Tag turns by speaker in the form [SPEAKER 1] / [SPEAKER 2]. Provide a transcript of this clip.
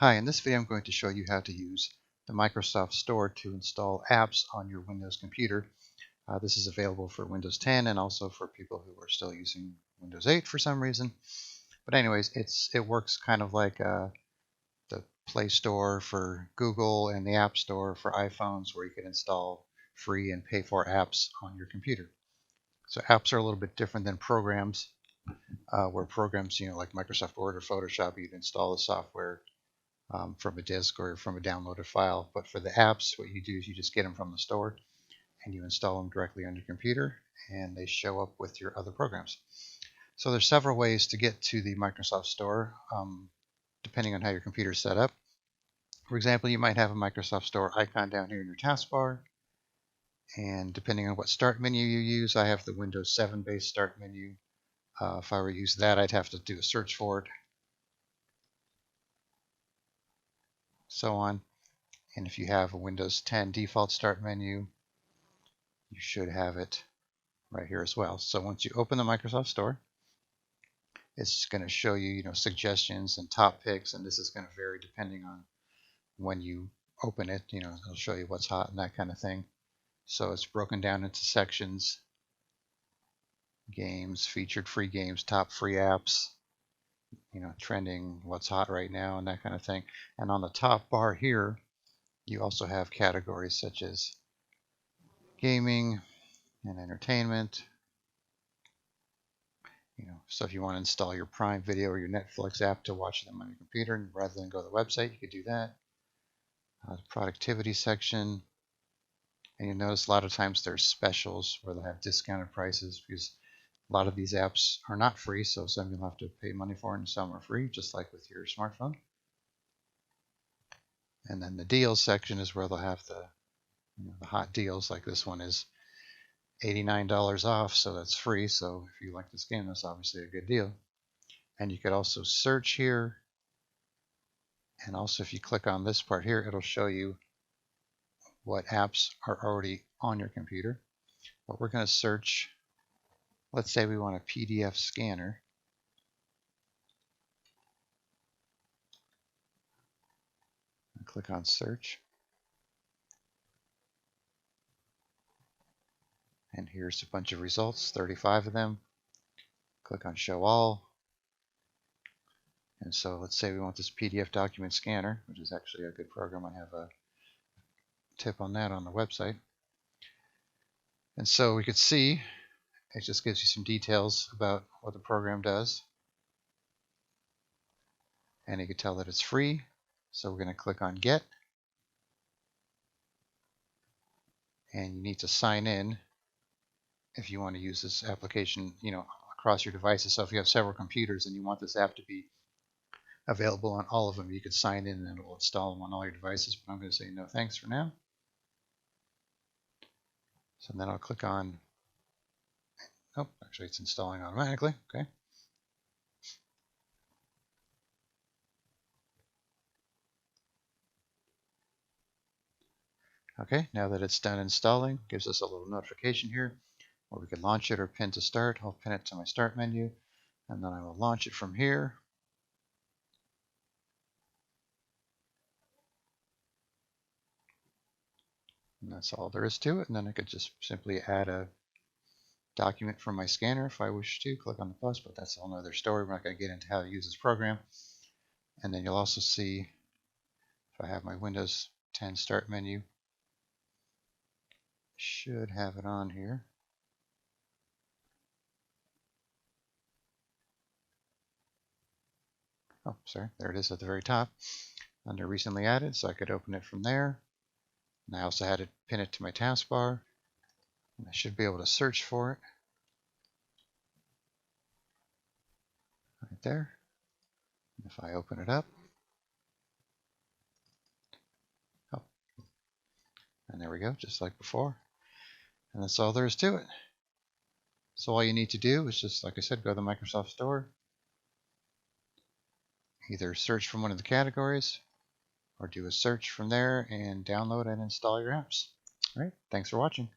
[SPEAKER 1] Hi, in this video I'm going to show you how to use the Microsoft Store to install apps on your Windows computer. This is available for Windows 10 and also for people who are still using Windows 8 for some reason. But anyways, it works kind of like the Play Store for Google and the App Store for iPhones, where you can install free and pay for apps on your computer. So apps are a little bit different than programs, where programs, like Microsoft Word or Photoshop, you'd install the software from a disk or from a downloaded file. But for the apps, what you do is you just get them from the store and you install them directly on your computer, and they show up with your other programs. So there's several ways to get to the Microsoft Store, depending on how your computer is set up. For example, you might have a Microsoft Store icon down here in your taskbar, and depending on what start menu you use, I have the Windows 7 based start menu. If I were to use that, I'd have to do a search for it, so on. And if you have a Windows 10 default start menu, you should have it right here as well. So once you open the Microsoft Store, it's going to show you, suggestions and top picks, and this is going to vary depending on when you open it. It'll show you what's hot and that kind of thing. So it's broken down into sections: games, featured free games, top free apps, trending, what's hot right now, and that kind of thing. And on the top bar here, you also have categories such as gaming and entertainment. So if you want to install your Prime Video or your Netflix app to watch them on your computer, and rather than go to the website, you could do that. The productivity section, and you'll notice a lot of times there's specials where they'll have discounted prices, because a lot of these apps are not free, so some you'll have to pay money for and some are free, just like with your smartphone. And then the deals section is where they'll have the hot deals, like this one is $89 off, so that's free. So if you like this game, that's obviously a good deal. And you could also search here, and also if you click on this part here, it'll show you what apps are already on your computer. But we're going to search, let's say we want a PDF scanner. Click on search, and here's a bunch of results, 35 of them. Click on show all, and so let's say we want this PDF document scanner, which is actually a good program. I have a tip on that on the website. And so we could see it just gives you some details about what the program does, and you can tell that it's free. So we're going to click on get, and you need to sign in if you want to use this application, across your devices. So if you have several computers and you want this app to be available on all of them, you could sign in and it will install them on all your devices. But I'm going to say no thanks for now. So then I'll click on, oh, actually it's installing automatically. Okay. Okay, now that it's done installing, it gives us a little notification here where we can launch it or pin to start. I'll pin it to my start menu, and then I will launch it from here. And that's all there is to it. And then I could just simply add a document from my scanner if I wish to. Click on the plus, but that's a whole nother story. We're not going to get into how to use this program. And then you'll also see, if I have my Windows 10 start menu, should have it on here. Oh, sorry, there it is at the very top under recently added, so I could open it from there. And I also had to pin it to my taskbar, and I should be able to search for it right there. And if I open it up, oh, and there we go, just like before. And that's all there is to it. So all you need to do is just, like I said, go to the Microsoft Store, either search from one of the categories or do a search from there and download and install your apps. All right, thanks for watching.